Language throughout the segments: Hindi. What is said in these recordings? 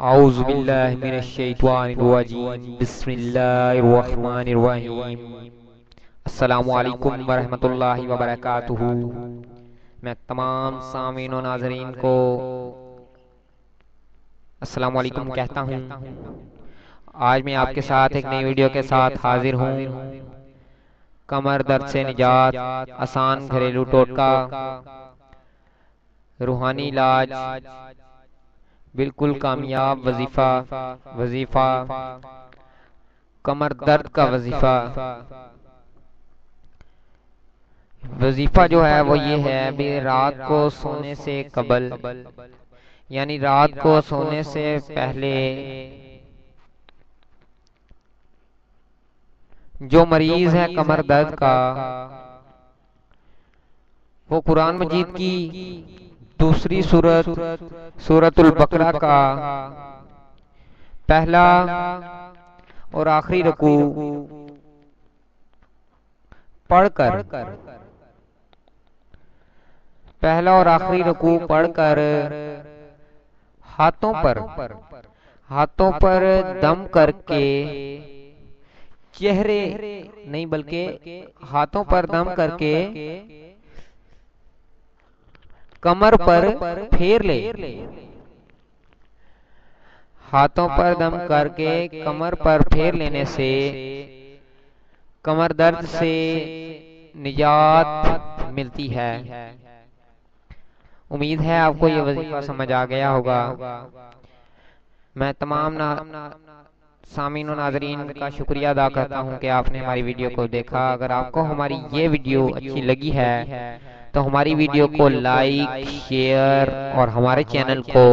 औज़ु बिल्लाहि मिनश शैतानिर रजीम बिस्मिल्लाहिर रहमानिर रहीम। अस्सलामु अलैकुम वरहमतुल्लाहि वबरकातुहू। मैं तमाम सामीन व नाज़रीन को अस्सलामु अलैकुम कहता हूँ। आज मैं आपके साथ एक नई वीडियो के साथ हाजिर हूँ। कमर दर्द से निजात, आसान घरेलू टोटका, रूहानी इलाज, बिल्कुल कामयाब वजीफा कमर दर्द का वजीफा जो है वो ये है भी रात को सोने से कबल, यानी रात को सोने से पहले जो मरीज है कमर दर्द का, वो कुरान मजीद की दूसरी सूरतुल बकरा का पहला और आखिरी रुकू पढ़कर हाथों पर दम करके, चेहरे नहीं बल्कि हाथों पर दम करके कमर पर फेर ले। हाथों पर दम करके कमर पर फेर लेने से कमर दर्द से निजात मिलती है। उम्मीद है आपको ये वजीफा समझ आ गया होगा। मैं तमाम सामीन और नाजरीन का शुक्रिया अदा करता हूँ कि आपने हमारी वीडियो को देखा। अगर आपको हमारी ये वीडियो अच्छी लगी है तो हमारी वीडियो को लाइक, शेयर और हमारे चैनल को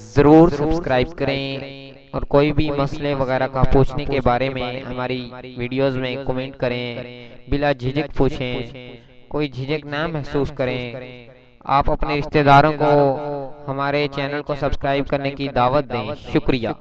ज़रूर सब्सक्राइब करें। और कोई भी मसले वगैरह का पूछने के बारे में हमारी वीडियोस में कमेंट करें, बिला झिझक पूछें, कोई झिझक ना महसूस करें। आप अपने रिश्तेदारों को हमारे चैनल को सब्सक्राइब करने की दावत दें। शुक्रिया।